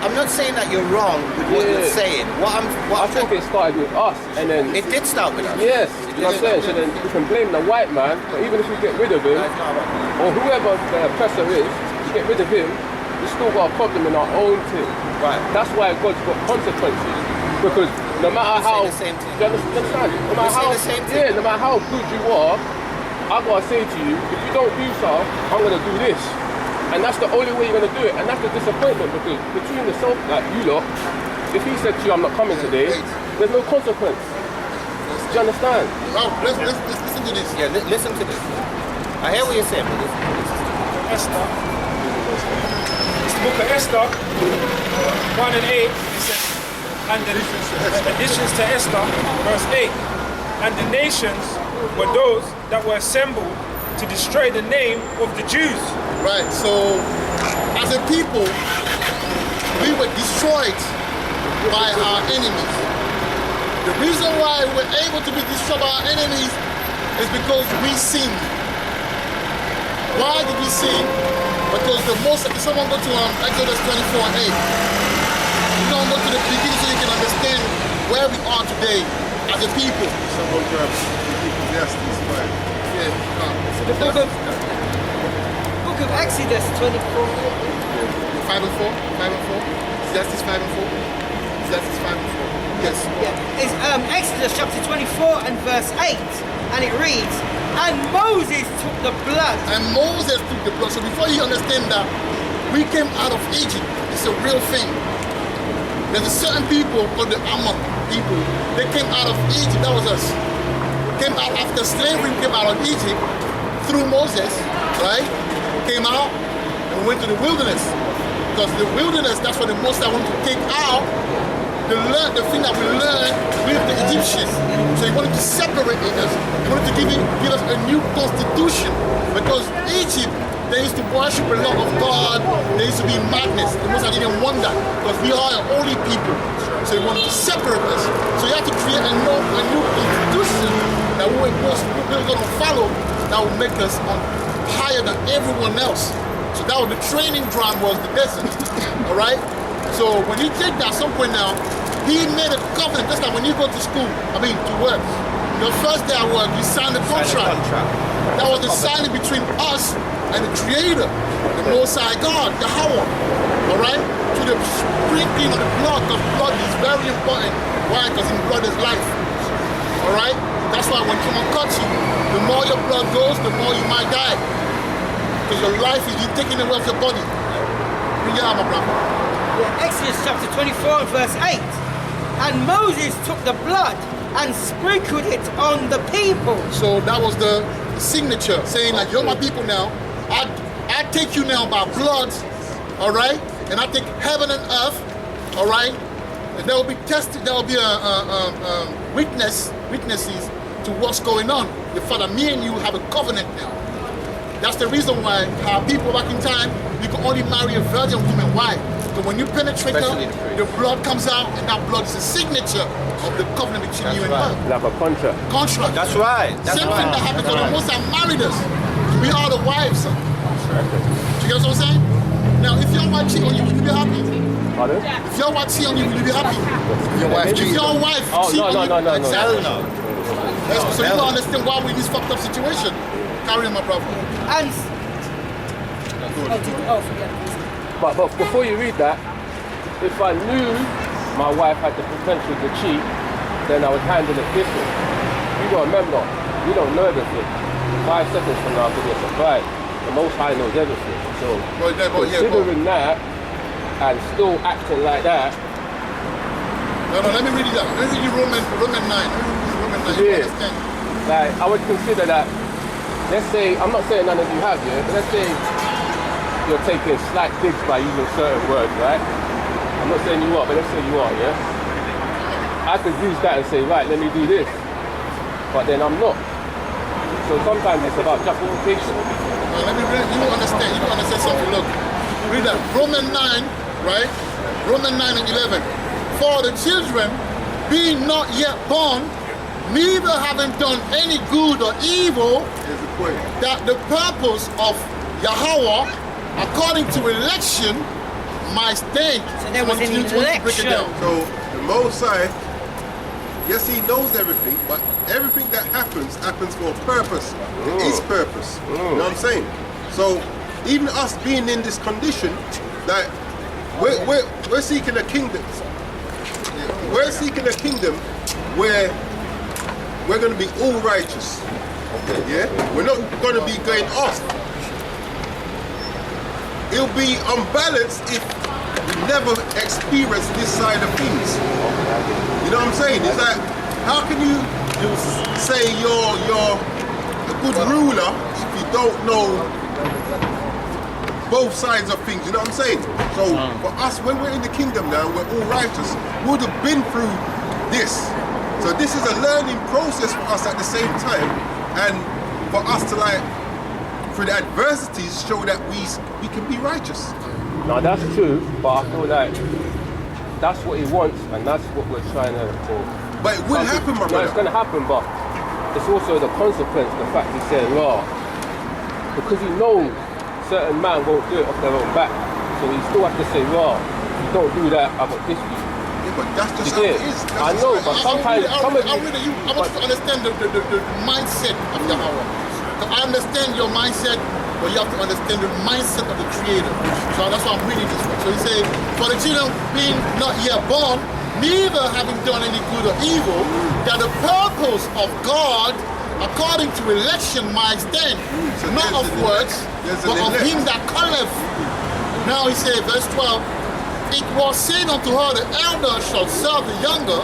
I'm not saying that you're wrong with what you're saying. I think it started with us, and then it did start with us. Yes, you know what I'm saying. So then we can blame the white man, but even if we get rid of him, or whoever the oppressor is, we get rid of him, we still got a problem in our own thing. Right. That's why God's got consequences. Because no matter how, the same thing. you understand? No matter how, the same thing. no matter how good you are, I gotta say to you, if you don't do so, I'm gonna do this. And that's the only way you're going to do it. And that's the disappointment, because between the self, like you lot, if he said to you, I'm not coming today, there's no consequence. Do you understand? Well, let's listen to this. Yeah, listen to this. I hear what you're saying, but listen. Esther. It's the book of Esther, 1 and 8. It says, and the additions to Esther, verse 8. And the nations were those that were assembled to destroy the name of the Jews. Right, so as a people, we were destroyed by our enemies. The reason why we're able to be destroyed by our enemies is because we sinned. Why did we sin? Because if someone go to Exodus 24 and 8, you don't go to the beginning so you can understand where we are today as a people. Someone grab Ecclesiastes 5. Yeah, So the book of Exodus 24. 5 and 4, 5 and 4. Ecclesiastes 5 and 4. Ecclesiastes 5 and 4. Yes. Yeah, it's Exodus chapter 24 and verse 8, and it reads, and Moses took the blood. And Moses took the blood. So before you understand that, we came out of Egypt. It's a real thing. There's a certain people called the Ammon people. They came out of Egypt. That was us. Came out after slavery, came out of Egypt through Moses, right? Came out and went to the wilderness. Because the wilderness, that's what the Most High wanted to take out the thing that we learned with the Egyptians. So he wanted to separate us. He wanted to give us a new constitution. Because Egypt, they used to worship a lot of God. There used to be madness. The Most High didn't want that. Because we are a holy people. So he wanted to separate us. So you have to create a new constitution that we're going to follow, that will make us higher than everyone else. So that was the training ground, was the desert. All right? So when you take that, some point now, he made a covenant. Just like when you go to school, to work. Your first day at work, you sign the contract. That was the signing between us and the Creator, the Most High God, Yahweh. All right? To the sprinkling of the blood, because blood is very important. Why? Because in blood is life. All right? That's why when someone cuts you, the more your blood goes, the more you might die. Because your life is being taken away of your body. Bring your arm up, brother. Yeah, Exodus chapter 24 and verse 8. And Moses took the blood and sprinkled it on the people. So that was the signature, saying like, you're my people now. I take you now by blood, all right? And I take heaven and earth, all right? And there will be tested, there will be witnesses to what's going on. The Father, me and you have a covenant now. That's the reason why our people back in time, you could only marry a virgin woman. Why? Because when you penetrate her, the blood comes out, and that blood is a signature of the covenant between you and her. Like a contract. Contract. That's right. Same thing that happens when the Most High married us. We are the wives. You get what I'm saying? Now, if your wife cheat on you, will you be happy? Pardon? If your wife cheat on you, will you be happy? Your wife If your wife cheat on you, no. exactly. No. So you don't understand why we're in this fucked up situation. Carry on, my brother. And But before you read that, if I knew my wife had the potential to cheat, then I would handle it different. You gotta remember, we don't know everything. 5 seconds from now could be a surprise. The Most High knows everything. So considering that and still acting like that. No, let me read it out. Let me read you Romans 9. Romans 9. Yeah. You understand? like, I would consider that, let's say, I'm not saying none of you have, yeah, but let's say you're taking slight digs by using certain words, right? I'm not saying you are, but let's say you are, yeah? I could use that and say, right, let me do this. But then I'm not. So sometimes it's about justification. Let me read, you understand something. Look, read that. Romans 9, right? Romans 9 and 11. For the children, being not yet born, neither having done any good or evil, that the purpose of Yahweh, according to election, might stand. So there was an election. So the Most High, yes, he knows everything, but everything that happens for a purpose. His purpose. You know what I'm saying? So even us being in this condition, that we're seeking a kingdom. We're seeking a kingdom where we're going to be all righteous. Yeah, we're not going to be going off. It'll be unbalanced if we never experience this side of things. You know what I'm saying? It's like, how can you say you're a good ruler if you don't know both sides of things? You know what I'm saying? So for us, when we're in the kingdom now, we're all righteous. We would have been through this. So this is a learning process for us at the same time, and for us to, like, through the adversities, show that we can be righteous. No, that's true, but I feel like that's what he wants, and that's what we're trying to. But it will happen, my brother. No, it's going to happen, but it's also the consequence, the fact he's saying law, because he knows certain man won't do it off their own back, so he still has to say, law, if you don't do that, I've got this for you. Yeah, but that's just how it is. I know, but sometimes I want to understand the mindset of Yahweh. I understand your mindset, but you have to understand the mindset of the Creator. So that's why I'm reading this one. So he says, for the children being not yet born, neither having done any good or evil, that the purpose of God, according to election, might stand, So not of works, but of him that calleth. Now he says, verse 12, it was said unto her, the elder shall serve the younger,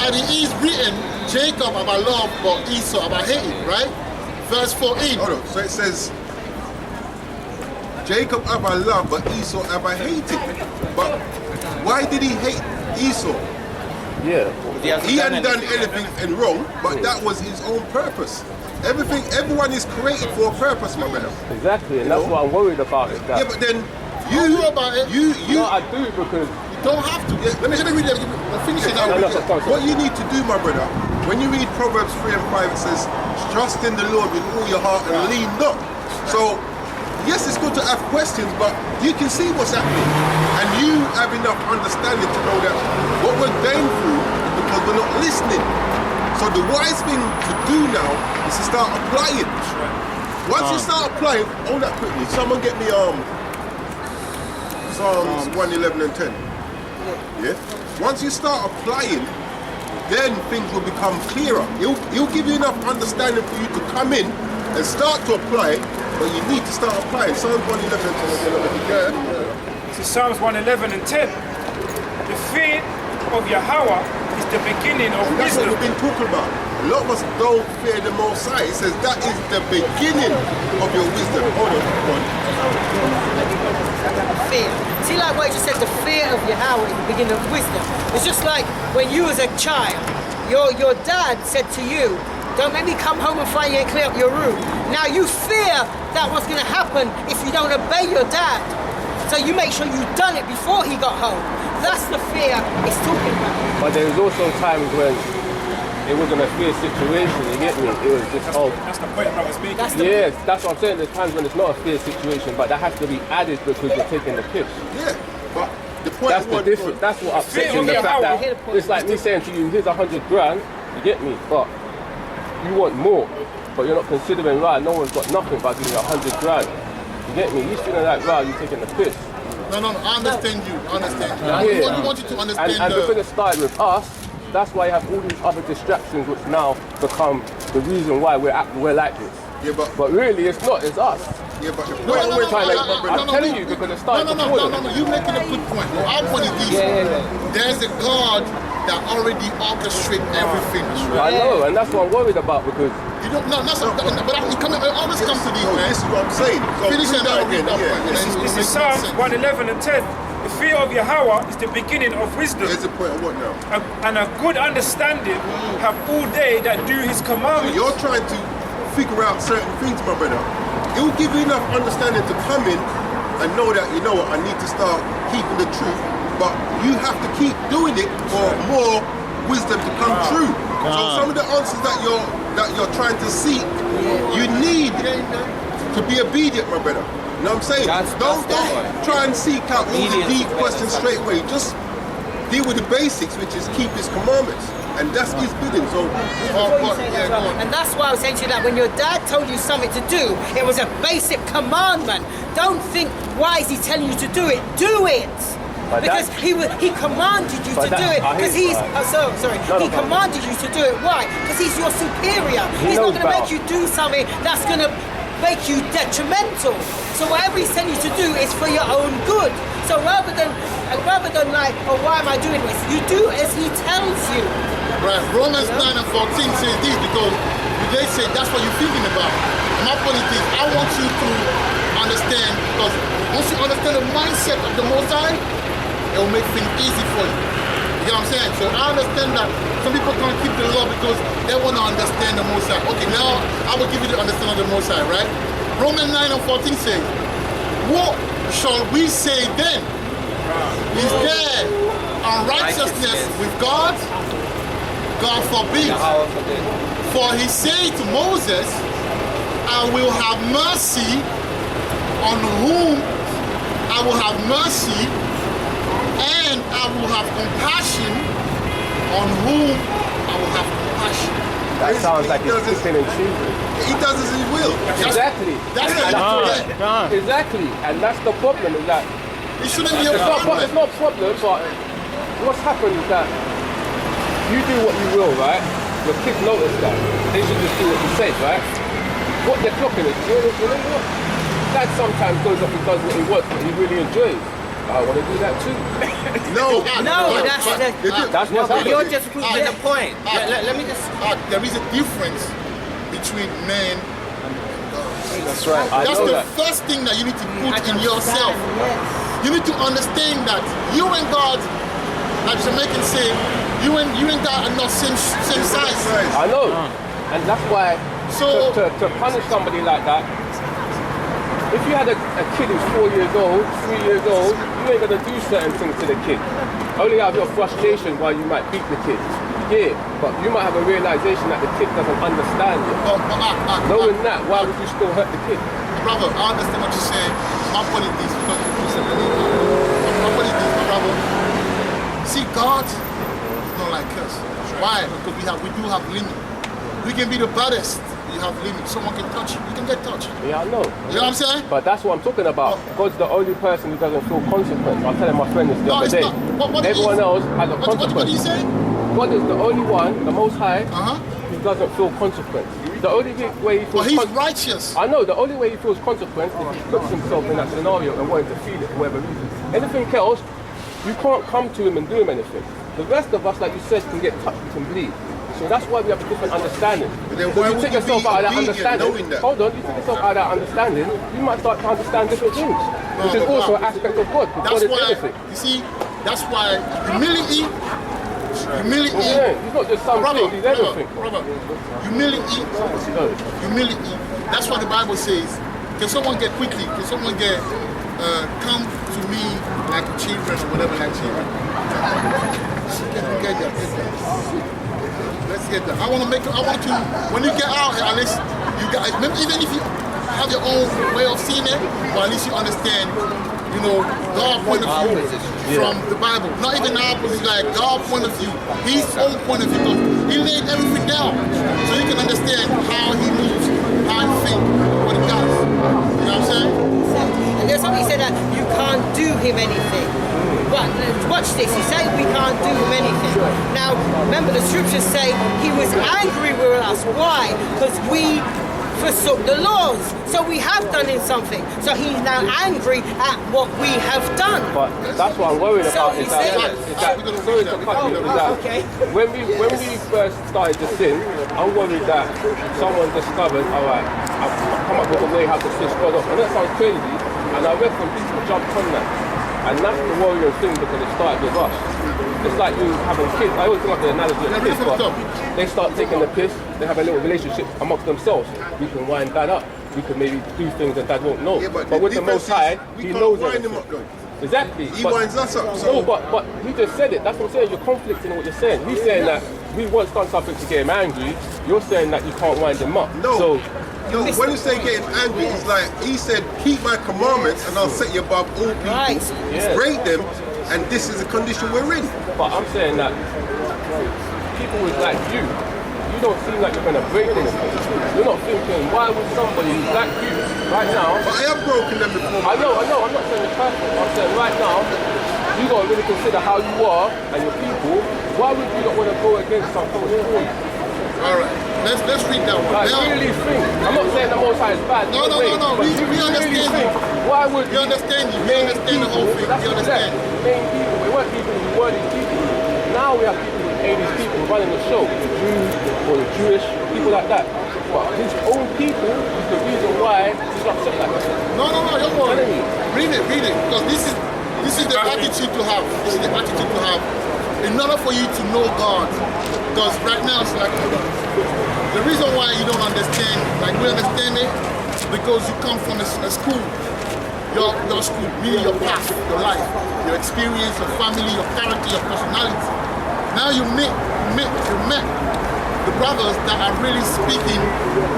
and it is written, Jacob have I loved, but Esau have I hated, right? Verse 14. Hold on. So it says, Jacob have I loved, but Esau have I hated. But why did he hate Esau? yeah. He hadn't done anything wrong, but that was his own purpose. Everyone is created for a purpose, my brother. Exactly, and that's what I'm worried about. Is that Yeah, but then You know about it. you no, I do because You don't have to. Yeah, Let me read it. I'll finish it now. what you need to do, my brother, when you read Proverbs 3 and 5, it says, trust in the Lord with all your heart and lean not. So, yes, it's good to have questions, but you can see what's happening. And you have enough understanding to know that what we're going through is because we're not listening. So the wise thing to do now is to start applying. Once you start applying, hold that quickly. Someone get me Psalms 111 and 10. Yeah? Once you start applying, then things will become clearer. He'll give you enough understanding for you to come in and start to apply, but you need to start applying. Psalms 111 and 10. This is Psalms 111 and 10. The fear of Yahweh is the beginning of And that's what wisdom. we've been talking about. A lot of us don't fear the Most High. It says that is the beginning of your wisdom. Hold on. Fear. See, like what you just said, the fear of Yahweh is the beginning of wisdom. It's just like when you was a child, your dad said to you, don't make me come home and find you and clear up your room. Now you fear that what's going to happen if you don't obey your dad. So you make sure you've done it before he got home. That's the fear it's talking about. but there was also times when it wasn't a fair situation, you get me? It was just, That's the point I was making. That's the yes, that's what I'm saying. There's times when it's not a fair situation, but that has to be added because you're taking the piss. Yeah, but the point That's the difference. That's what upsets you. The fact that it's like me saying to you, here's 100 grand, you get me? But you want more, but you're not considering, right, no one's got nothing but giving you 100 grand. You get me? He's feeling like, right, you're taking the piss. No, I understand you. I understand. Yeah. I want you to understand And because it started with us, that's why you have all these other distractions which now become the reason why we're like this. Yeah, But really, it's not, it's us. Yeah, but the No, point we're trying to I'm telling you because it started before them. You're making a good point. No, our point is this. There's a God that already orchestrate everything. I know, and that's what I'm worried about because You don't, no, that's not, but it always comes to these, man. This is what I'm saying. So Finish read it that out again. again. Yeah. This is Psalms 111 and 10. The fear of Yahweh is the beginning of wisdom, Here's the point of what now? and a good understanding have all they that do his commandments. You're trying to figure out certain things, my brother. It will give you enough understanding to come in and know that, you know what, I need to start keeping the truth. But you have to keep doing it for more wisdom to come true. So some of the answers that you're trying to seek, you need to be obedient, my brother. You know what I'm saying? Don't try and seek out all the deep questions straight away. Just deal with the basics, which is keep his commandments. And that's his bidding. So And that's why I was saying to you that when your dad told you something to do, it was a basic commandment. Don't think, why is he telling you to do it? Do it! But Because he commanded you to but do it. Because he's sorry. No, He commanded you to do it. Why? Because he's your superior. He's not knows going to make better. you do something that's going to make you detrimental. So whatever he's telling you to do is for your own good. So rather than like, oh, why am I doing this? You do as he tells you. Right, Romans 9 and 14 says this because they say that's what you're thinking about. My point is this, I want you to understand, because once you understand the mindset of the Most High, it will make things easy for you. You know what I'm saying? So I understand that some people can't keep the law because they want to understand the Most High. Okay, now I will give you the understanding of the Most High, right? Romans 9 and 14 says, what shall we say then? Is there unrighteousness with God? God forbid. For he said to Moses, I will have mercy on whom I will have mercy, and I will have compassion on whom I will have compassion. that sounds like he's picking and choosing. he does as he will. Exactly. That's what you forget. Exactly, and that's the problem. Is that It shouldn't be a it's problem. not a problem, but what's happened is that you do what you will, right? Your kids notice that. They should just do what you said, right? What they're clocking is, you know what? Dad sometimes goes off and does what he wants, but he really enjoys. I want to do that too. No, That's That's what's happening. You're just proving the point. Let me just. There is a difference between men and God. That's right. I That's know the that. first thing that you need to put in yourself. You need to understand that you and God, like Jamaicans say, you and God are not same size. I know, and that's why So- to punish somebody like that, if you had a kid who's 4 years old, 3 years old, you ain't gonna do certain things to the kid. Only out of your frustration why you might beat the kid. Yeah, but you might have a realization that the kid doesn't understand it. Knowing that, why would you still hurt the kid? Brother, I understand what you're saying. My point is this, because you said my point is this, my brother. See, God is not like us. Why? Because we do have limits. We can be the baddest. You have limits. Someone can touch you. You can get touched. Yeah, I know. You know what I'm saying? But that's what I'm talking about. God's the only person who doesn't feel consequence. I was telling my friend this the No, other it's day. not. What Everyone is- else has a What consequence. are you saying? God is the only one, the Most High, Uh-huh. who doesn't feel consequence. The only way he feels But he's righteous. I know, the only way he feels consequence is he puts himself in that scenario and wanting to feel it for whatever reason. Anything else, you can't come to him and do him anything. The rest of us, like you said, can get touched, we can bleed. So that's why we have a different understanding. then So why if you would take you yourself be out of that obedient understanding, knowing that? hold on, you take yourself out of that understanding, you might start to understand different things. Which is but also God- an aspect of God, because God That's is why, everything. you see, that's why humility, Yeah, he's not just some things, he's everything. brother, humility, that's what the Bible says. Can someone get quickly, can someone get, come to me like children or whatever, like children. Get that. Let's get that. I want to, when you get out here, at least, you guys, even if you have your own way of seeing it, but at least you understand, you know, God's point of view from the Bible. Not even our position, like God's point of view, his own point of view. Because he laid everything down so you can understand how he moves, how he thinks, what he does. You know what I'm saying? And there's somebody said that you can't do him anything. But watch this, he said we can't do him anything. Now, remember the scriptures say he was angry with us. Why? Because we forsook the laws. So we have done him something. So he's now angry at what we have done. But that's what I'm worried about. So Is you that, say- sorry to cut you, is that okay. when we first started to sin, I'm worried that someone discovered, all right, I've come up with a way how to switch God off. And that sounds crazy, and I reckon people jumped on that. And that's the worrying thing because it started with us. It's like you having kids. I always think of the analogy of kids, but they start taking the piss, they have a little relationship amongst themselves. We can wind Dad up. We can maybe do things that Dad won't know. Yeah, but with the Most High, He knows wind everything. him up, though. Exactly. He but, winds us up. So no, but he just said it. That's what I'm saying. You're conflicting what you're saying. He's saying that we once done something to get him angry. You're saying that you can't wind him up. No. So, no, when you say getting angry, it's like he said, keep my commandments and I'll set you above all people. Right. Yeah. Break them, and this is the condition we're in. but I'm saying that people with like you don't seem like you're going to break anything. You're not thinking, why would somebody who's like you right now? But I have broken them before. I know. I'm not saying it's perfect. I'm saying right now, you got to really consider how you are and your people. Why would you not want to go against something that's for you? All right, let's read that one. Like, Now, really think. I'm not saying the Most High is bad. No, way, no. but We you really understand think, you. why would We understand you. We main understand the whole people- thing. That's We what I'm saying. understand. Main people. We weren't people who were these people. Now we have people who ain't these people running the show. The Jews or the Jewish, people like that. But his own people is the reason why he's upset like that. No, don't worry. Telling you. Read it. Because this is the attitude to have. This is the attitude to have. In order for you to know God, because right now it's like the reason why you don't understand, like we understand it, because you come from a school, your school, meaning your past, your life, your experience, your family, your character, your personality. Now you met the brothers that are really speaking,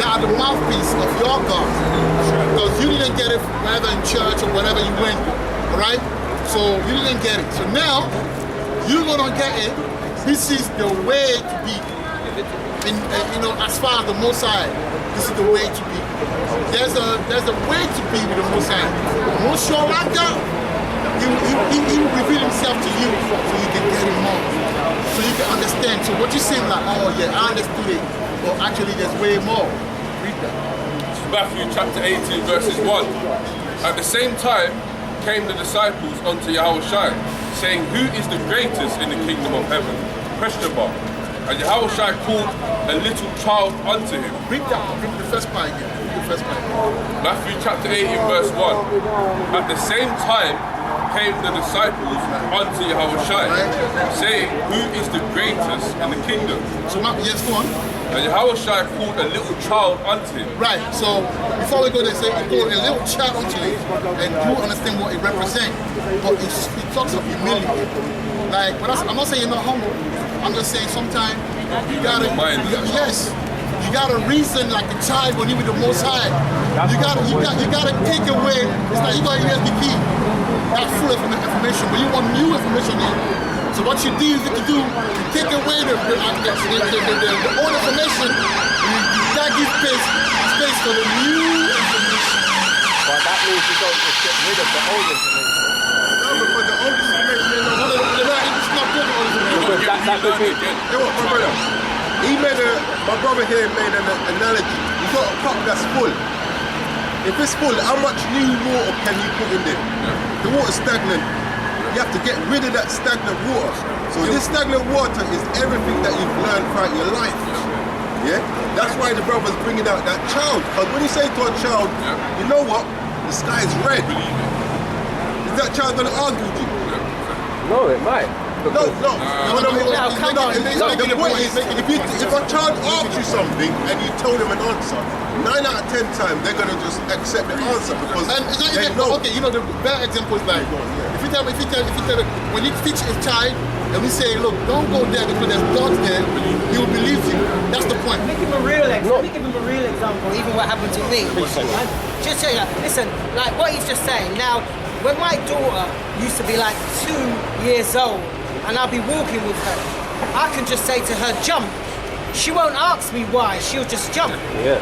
that are the mouthpiece of your God. Because you didn't get it whether in church or wherever you went, alright? So you didn't get it. So now, you're gonna get it. This is the way to be. As far as the Most High, this is the way to be. There's a way to be with the Most High. Most sure like that, he will reveal himself to you so you can get him more. So you can understand. So what you're saying, like, oh yeah, I understood it. But actually there's way more. Read that. Matthew chapter 18 verses 1. At the same time came the disciples unto Yahushua, saying, who is the greatest in the kingdom of heaven? Question mark. And Yahushua called a little child unto him. Read that. Read the first part again. Read the first part. Matthew chapter 18 verse 1. At the same time came the disciples unto Yahushua, saying, who is the greatest in the kingdom? So yes, go on. And Yahushua called a little child unto him. Right, so before we go there, say he called a little child unto him, and you understand what it represents. But it talks of humility. Like, but I'm not saying you're not humble. I'm just saying sometimes you gotta, you gotta reason like a child when you with the Most High. You gotta take away. It's like you got a USB key, not full of information, but you want new information in. So what you do is you take away the old information, and you gotta give space for the new information. But that means you don't just get rid of the old information. No, because the old information, It's not good old information. Because that could be. you know what, my brother? My brother here made an analogy. You got a cup that's full. If it's full, how much new water can you put in there? The water's stagnant. You have to get rid of that stagnant water. So this stagnant water is everything that you've learned throughout your life. Yeah? That's why the brother's bringing out that child. Because when you say to a child, you know what? The sky is red. Is that child going to argue with you? No, it might. No. The point is, if a child asks you something and you tell them an answer, 9 out of 10 times they're gonna just accept the answer because they know. Okay, you know the bad example is like if you tell when you teach a child and we say, look, don't go there because there's dogs there, he will believe you. That's the point. Let me give him a real example, even what happened to me. Just so you know, listen, like what he's just saying. Now, when my daughter used to be like 2 years old and I'll be walking with her, I can just say to her, jump. She won't ask me why, she'll just jump. Yeah.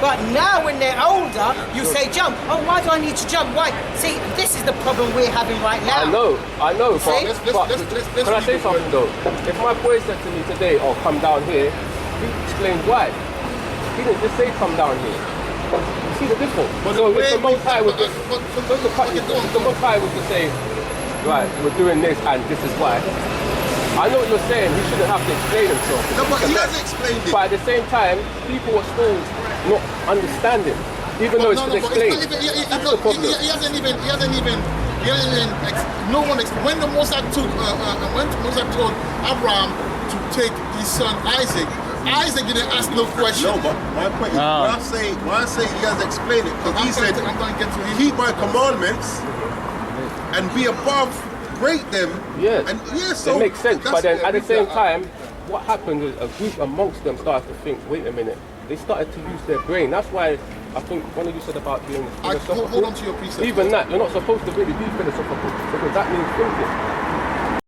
But now when they're older, you say jump. Oh, why do I need to jump? Why? See, this is the problem we're having right now. I know, but Let's can I say something though? If my boy said to me today, oh, come down here, he explains why. He didn't just say come down here. You see the difference? But So the way if the Most High was but- just, but- but- just to cut you, if the Most High was to say, right, we're doing this and this is why. I know what you're saying, he shouldn't have to explain himself. No, but he Because has explained it. But at the same time, people are still not understanding, even though it's been explained. That's the problem. He hasn't even, no one, when the Mosai told Abraham to take his son Isaac, Isaac didn't ask no question. No, but my point is, why I say he has explained it, because he said, I'm going to get to him. keep my commandments and be above, break them. Yeah, And so it makes sense. that's- But then at the same time, what happened is a group amongst them started to think, wait a minute, they started to use their brain. That's why I think one of you said about being philosophical. Hold on to your precept. Even that, you're not supposed to really be philosophical because that means thinking.